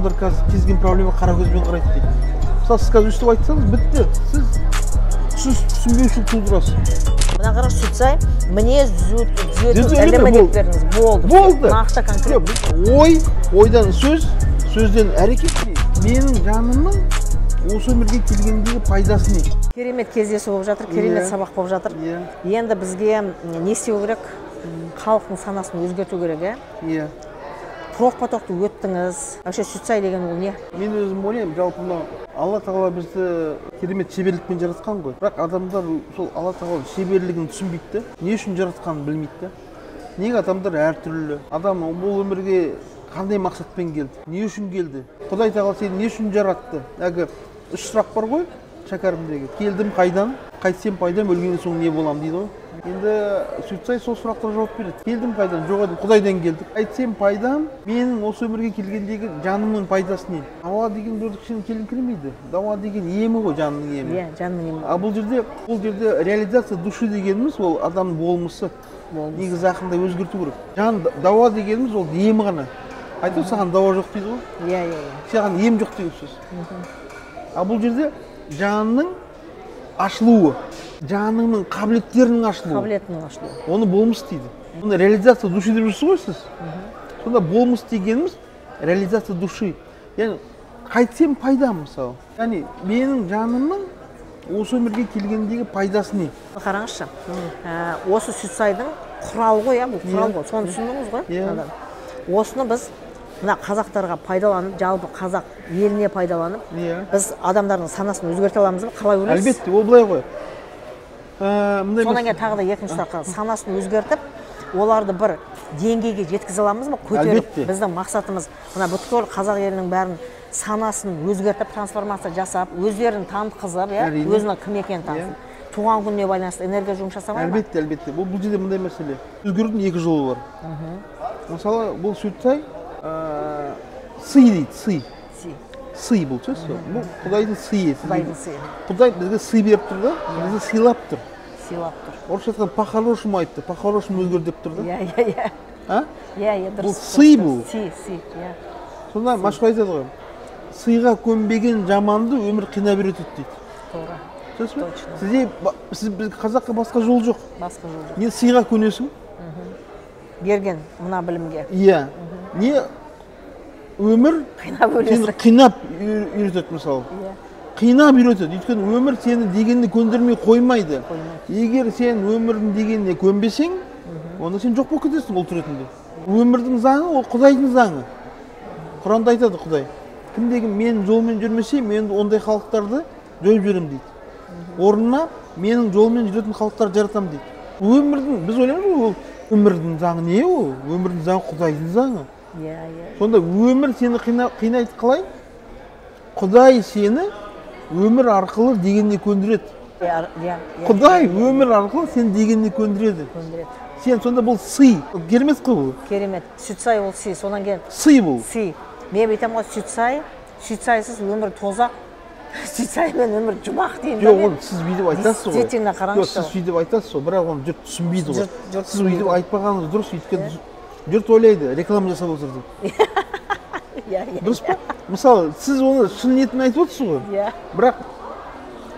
адамдар қазір кезген проблема қара көзбен қарайды дейді. Мысалы сіз қазір өстіп айтсаңыз бітті. Сіз түсінбеушілік тудырасыз. Мына қараш Сүтсай, мінез түзету элемент бердіңіз. Болды. Нақты конкрет. Ойдан сөзден әрекет. Менің жанымның осы өмірге келгендегі пайдасы не? Керемет кездесу болып жатыр, керемет сабақ болып жатыр. Енді бізге не істеу керек? Халықтың санасын өзгерту керек, Иә. Тоқ-потоқты өттіңіз. Вообще Сүтсай деген ол не? Мен өзім ойлаймын, жалпы мынау Алла тағала бізді керемет шеберлікпен жаратқан ғой. Бірақ адамдар сол Алла тағала шеберлігін түсінбейді. Не үшін жаратқанын білмейді. Неге адамдар әртүрлі? Адам бұл өмірге қандай мақсатпен келді? Не үшін келді? Құдай тағала сені не үшін жаратты? Әлгі 3 сұрақ бар ғой, шәкәрімдегі. Келдім қайдан? Қайтсем пайдам, өлгеннен соң не болам дейді ғой. Енді Сүтсай сол сұрақтарға жауап береді. Келдім қайдан? Жоқ едім, Құдайдан келдік. Айтсем пайдам, менің осы өмірге келгендегі жанымның пайдасы не? Дауа деген бір кішкене келіңкіремейді. Дауа деген емі ғой, жанның емі. Иә, жанның емі. А бұл жерде реализация души дегеніміз ол адамның болмысы. Негізі ақында өзгерту керек. Жан дауа дегеніміз ол емі ғана. Айтып саған дауа жоқ дейді ғой. Иә. Саған ем жоқ деген сөз. А бұл жерде жанның ашылуы, жаныңның қабілеттерінің ашылуы. Оны болмыс дейді. Оны реализация души деп жүрсіз ғой сіз. Сонда болмыс дегеніміз реализация души. Яғни қайтсем пайдам мысалы. Яғни менің жанымның осы өмірге келгендегі пайдасы не? Қараңызшы. Осы Сүтсайдың құралы ғой, бұл құрал ғой. Соны түсіндіңіз ғой? Осыны біз мына қазақтарға пайдаланып, жалпы қазақ еліне пайдаланып, біз адамдардың санасын өзгерте аламыз ба? Қалай ойлайсыз? Әлбетте, ол былай ғой. Сонан кейін тағы да екінші сұраққа, санасын өзгертіп, оларды бір деңгейге жеткізе аламыз ба? Көтеріп, біздің мақсатымыз мына бүткіл қазақ елінің бәрін санасын өзгертіп, трансформация жасап, өздерін танытқызып, өзінің кім екенін танытып, туған күніне байланысты энергия жұмыс жасамай ма? Әлбетте. Бұл жерде мындай мәселе. Өзгерудің екі жолы бар. Мысалы, бұл Сүтсай сый дейді, сый бұл сөз. Бұл Құдайдың сыйы. Құдай бізге сый беріп тұр да, бізге сыйлап тұр. Орысша айтқан по-хорошему айтты, по-хорошему өзгер деп тұр да. Иә, бұл сый бұл. Сонда машһүр айтады ғой, сыйға көнбеген жаманды өмір қинап үйретеді дейді. Точно. Сіз қазаққа басқа жол жоқ. Не сыйға көнесің? Берген мына білімге. Иә. Не өмір сені қинап үйретеді мысалы. Қинап үйретеді. Өйткені өмір сені дегеніне көндірмей қоймайды. Егер сен өмірдің дегеніне көнбесең, онда сен жоқ болып кетесің ол ретінде. Өмірдің заңы ол Құдайдың заңы. Құранда айтады Құдай. Кімдегі мен жолмен жүрмесе, мен ондай халықтарды жойып жіберем дейді. Орнына менің жолмен жүретін халықтарды жаратам дейді. Өмірдің, біз ойлаймыз ғой, өмірдің заңы не ол? Өмірдің заңы Құдайдың заңы. Сонда өмір сені қинайды қалай? Құдай сені өмір арқылы дегеніне көндіреді. Құдай өмір арқылы сені дегеніне көндіреді. Сен сонда бұл сый. Керемет қой бұл. Керемет. Сүтсай ол сый. Сонан кейін сый бұл. Сый. Мен айтам ғой Сүтсайсыз өмір тозақ. Сүтсаймен өмір жұмақ деймін. Жоқ, оны сіз бүйтіп айтасыз ғой. Действительно қараңызшы. Сіз бүйтіп айтасыз ғой, бірақ оны жұрт түсінбейді ғой. Сіз бүйтіп айтпағаныңыз дұрыс, өйткені жұрт ойлайды, реклама жасап отыр деп. Дұрыс па? Мысалы, сіз оны шын ниетін айтып отырсыз ғой. Бірақ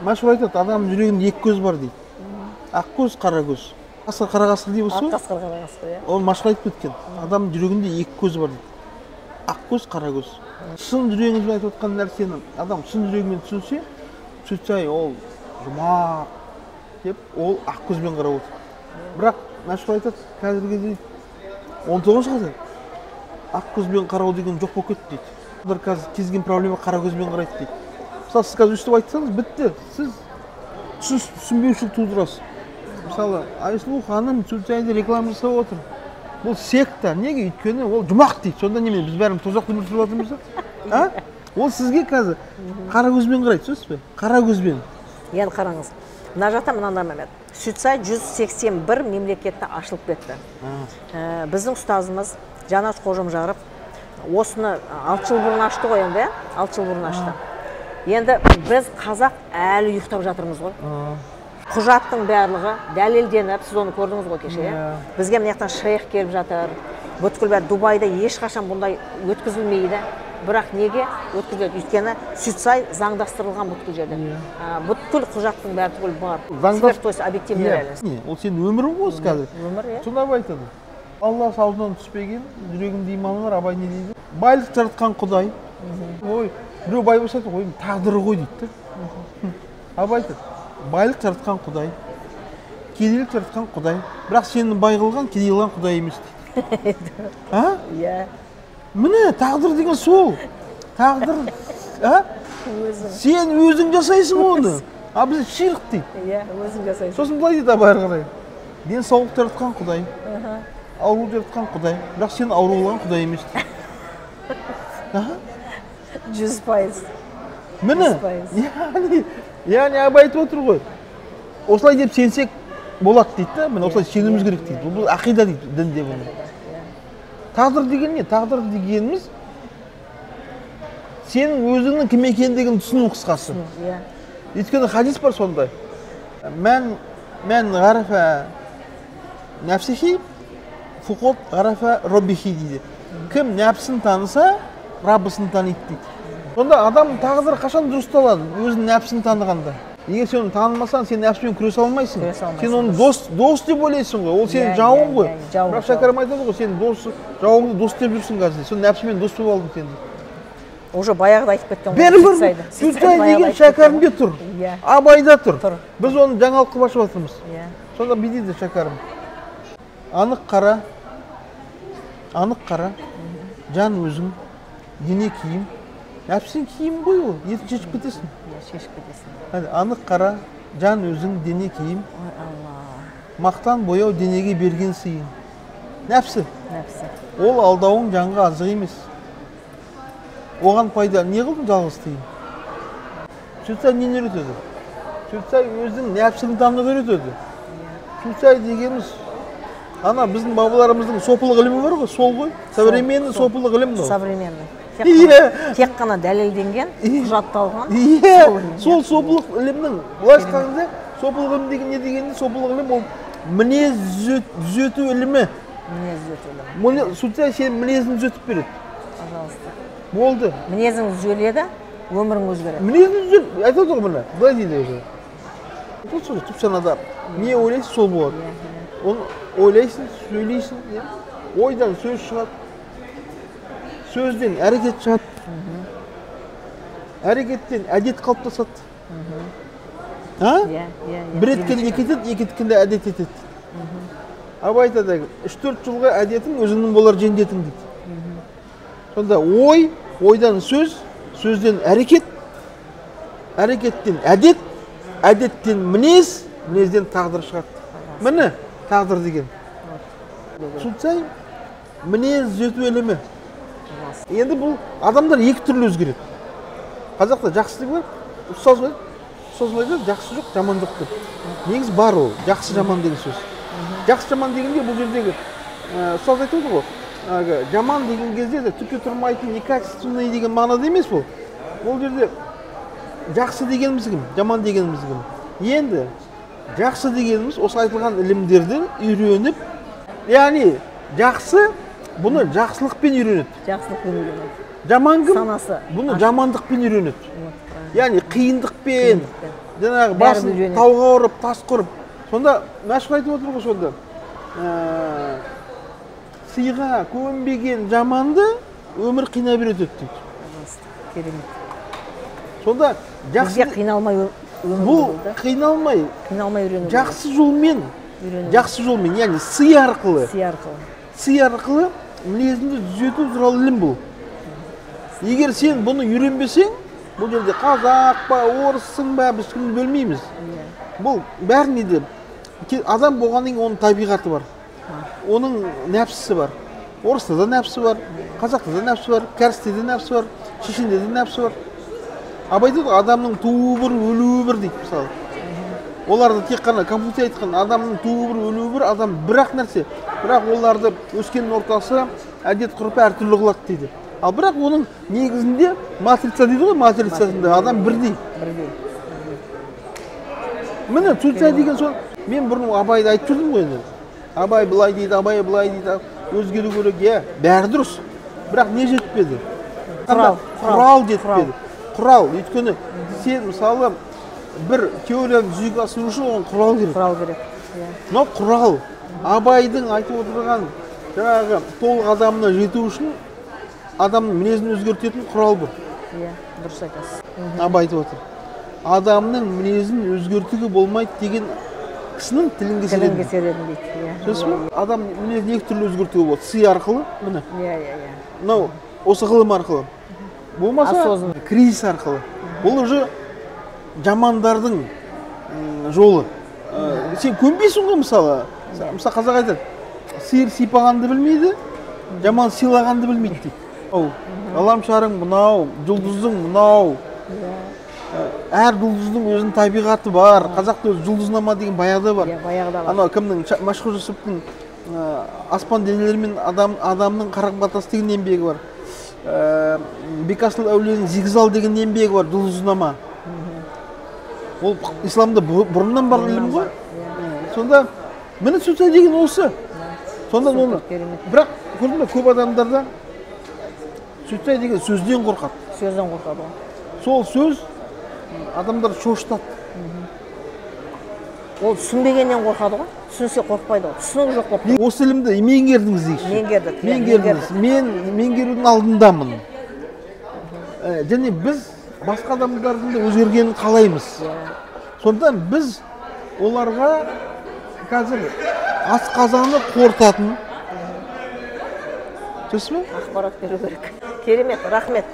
машһүр айтады, адамның жүрегінде екі көз бар дейді. Ақ көз, қара көз. Қасқыр, қара қасқыр дейміз ғой. Ақ қасқыр, қара қасқыр, иә. Оны машһүр айтып кеткен. Адамның жүрегінде екі көз бар дейді. Ақ көз, қара көз. Шын жүрегіңізбен айтып отқан нәрсені адам шын жүрегімен түсінсе, Сүтсай ол жұмақ деп, ол ақ көзбен қарап отыр. Бірақ машһүр айтады, қазіргі дейді, 19 ғасыр ақ көзбен қарау деген жоқ болып кетті дейді. Олар қазір кезген проблема қара көзбен қарайды дейді. Мысалы, сіз қазір өстіп айтсаңыз, бітті. Сіз түсінбеушілік тудырасыз. Мысалы, Айсұлу ханым Сүтсайды реклама жасап отыр. Бұл секта. Неге? Өйткені ол жұмақ дейді. Сонда немен біз бәріміз тозақ өмір сүріп жатырмыз ба? Ол сізге қазір қара көзбен қарайды, сөзсіз бе? Қара көзбен. Енді қараңыз. Мына жақта мынандай мәлімет. Сүтсай 181 мемлекетте ашылып кетті. Біздің ұстазымыз Жанаш Қожамжаров осыны 6 жыл бұрын ашты ғой енді, 6 жыл бұрын ашты. Енді біз қазақ әлі ұйықтап жатырмыз ғой. Құжаттың барлығы дәлелденіп, сіз оны көрдіңіз ғой кеше. Бізге мына жақтан шейх келіп жатыр. Бүткіл бәрі Дубайда ешқашан бұндай өткізілмейді. бірақ неге өткізеді? Өйткені Сүтсай заңдастырылған бүткіл жерде. Бүткіл құжаттың бәрі түгел бар. Сверх, то есть объективный реальность. Ол сенің өмірің ғой осы қазір. Өмір, иә. Сонда абай айтады. Алла аузынан түспеген, жүрегінде иманы бар, абай не дейді? Байлық жаратқан Құдай. Ой, біреу бай болса, ой, тағдыры ғой дейді. Абай айтады. Байлық жаратқан Құдай. Кедейлік жаратқан Құдай. Бірақ сені бай қылған, кедей қылған Құдай емес дейді. Иә. Міне, тағдыр деген сол. Тағдыр, сен өзің жасайсың оны. А біз ширк дейді. Иә, өзің жасайсың. Сосын былай дейді абай қарай. Денсаулық жаратқан Құдай. Ауру жаратқан Құдай. Бірақ сен ауру қылған Құдай емес дейді. 100%. Міне, яғни абай айтып отыр ғой. Осылай деп сенсек болады дейді. Міне осылай сенуіміз керек дейді. Бұл ақида дейді дінде бұны. Тағдыр деген не? Тағдыр дегеніміз сенің өзіңнің кім екендігін түсіну қысқасы. Өйткені хадис бар сондай. Мән ғарафа нәфсихи, фуқот ғарафа роббихи дейді. Кім нәпсін таныса, Раббысын таниды дейді. Сонда адам тағдыры қашан дұрысталады? Өзінің нәпсін танығанда. Егер сен оны танымасаң, сен нәпсімен күресе алмайсың. Сен оны дос деп ойлайсың ғой. Ол сенің жауың ғой. Бірақ шәкәрім айтады ғой, сен жауыңды дос деп жүрсің қазір. Сен нәпсімен дос болып алдың сен. Уже баяғыда айтып кеткен ғой. Бәрібір Сүтсай деген шәкәрімде тұр. Абайда тұр. Біз оны жаңалық қылып ашып жатырмыз. Сонда не дейді шәкәрім? Анық қара, жан өзің, дене киім. Нәпсің киім ғой ол, етін шешіп кетесің. Анық қара, жан өзің, дене киім. Мақтан бояу денеге берген сыйын. Нәпсі. Ол алдауың жанға азық емес. Оған пайда, не қылдың жалғыз тиын? Сүтсай нені үйретеді? Сүтсай өзінің нәпсін тануды үйретеді. Сүтсай дегеніміз, ана біздің бабаларымыздың сопылық ілімі бар ғой, сол ғой. Современный сопылық ілім ғой. Современный. Тек қана дәлелденген, құжатталған. Сол сопылық ілімнің, былай айтқанда, сопылық ілім деген не дегенде, сопылық ілім ол мінез түзету ілімі. Сүтсай сен мінезін түзетіп береді. Пожалуйста. Болды. Мінезің түзеледі, өмірің өзгереді. Мінезін түзеледі, айтады ғой мына, былай дейді өзі. Бұл сөз түпсанада не ойлайсың, сол болады. Оны ойлайсың, сөйлейсің, ойдан сөз шығады. Сөзден әрекет шығады. Әрекеттен әдет қалыптасады. Бір еткен екі етеді, екі еткенде әдет етеді. Абай айтады, 3-4 жылға әдетің өзіңнің болар жендетің дейді. Сонда ойдан сөз, сөзден әрекет, әрекеттен әдет, әдеттен мінез, мінезден тағдыр шығады. Міне тағдыр деген. Сүтсай мінез түзету ілімі. Енді бұл адамдар екі түрлі өзгереді. Қазақта жақсылық бар, ұстаз айтады, жақсы жоқ, жаман жоқ деп. Негіз бар ол, жақсы жаман деген сөз. Жақсы жаман дегенде бұл жердегі ұстаз айтады ғой, жаман деген кезде де түкке тұрмайтын, некачественный деген мағынада емес бұл. Ол жерде жақсы дегеніміз кім, жаман дегеніміз кім. Енді жақсы дегеніміз осы айтылған ілімдерді үйреніп, яғни жақсы бұны жақсылықпен үйренеді. Жақсылықпен үйренеді. Жаман кім? Санасы. Бұны жамандықпен үйренеді. Яғни қиындықпен, жаңағы басын тауға ұрып, тас құрып. Сонда мәшһүр айтып отыр ғой сонда. Сыйға көнбеген жаманды өмір қинап үйретеді дейді. Керемет. Сонда жақсы қиналмай өмір бұл қиналмай үйрену. Жақсы жолмен, яғни сый арқылы мінезіңді түзету туралы ілім бұл. Егер сен бұны үйренбесең, бұл жерде қазақ па, орыссың ба, біз кімді бөлмейміз. Бұл бәрі неде? Адам болғаннан кейін оның табиғаты бар. Оның нәпсісі бар. Орыста да нәпсі бар, қазақта да нәпсі бар, кәрісте де нәпсі бар, шешенде де нәпсі бар. Абай дейді, адамның туы бір, өлуі бір дейді мысалы. Оларды тек қана Конфуций айтқан адамның туы бір, өлуі бір, адам бірақ нәрсе. Бірақ оларды өскен ортасы, әдет ғұрпы әртүрлі қылады дейді. Ал бірақ оның негізінде матрица дейді ғой, матрицасында адам бірдей. Міне Сүтсай деген сол, мен бұрын Абайды айтып жүрдім ғой енді. Абай былай дейді, Абай былай дейді, өзгеру керек, бәрі дұрыс. Бірақ не жетпеді? құрал жетпеді. Құрал, өйткені сен мысалы бір теорияны жүзеге асыру үшін оған құрал керек. Құрал керек. Мынау құрал. Абайдың айтып отырған жаңағы толық адамына жету үшін адамның мінезін өзгертетін құрал бұл. Иә, дұрыс айтасыз. Абай айтып отыр. Адамның мінезін өзгертуге болмайды деген кісінің тілін кеселедім дейді. Сөз бе? Адам мінезін екі түрлі өзгертуге болады. Сый арқылы, міне. Иә. Мынау осы ғылым арқылы. Болмаса кризис арқылы. Бұл уже жамандардың жолы. Сен көнбейсің ғой мысалы. Мысалы қазақ айтады, сиыр сипағанды білмейді, жаман сыйлағанды білмейді дейді. Ғаламшарың мынау, жұлдыздың мынау. Әр жұлдыздың өзінің табиғаты бар. Қазақта өзі жұлдызнама деген баяғыда бар. Анау кімнің, Машһүр Жүсіптің аспан денелері мен адамның қарақат батасы деген еңбегі бар. Бекасыл әулиенің зигзал деген еңбегі бар, жұлдызнама. Ол исламда бұрыннан бар ілім ғой. Сонда міне сөз деген осы. Сонда оны бірақ көрдің бе, көп адамдарда сөз деген сөзден қорқады. Сөзден қорқады ғой. Сол сөз адамдар шошытады. Ол түсінбегеннен қорқады ғой. Түсінсе қорқпайды ғой. түсінігі жоқ болып тұр. Осы ілімді меңгердіңіз дейікші. Меңгердіңіз. Мен меңгерудің алдындамын. Және біз басқа адамдардың да өзгергенін қалаймыз. Сонда біз оларға қазір асқазаны қорытатын ақпарат беру керек. Керемет, рахмет.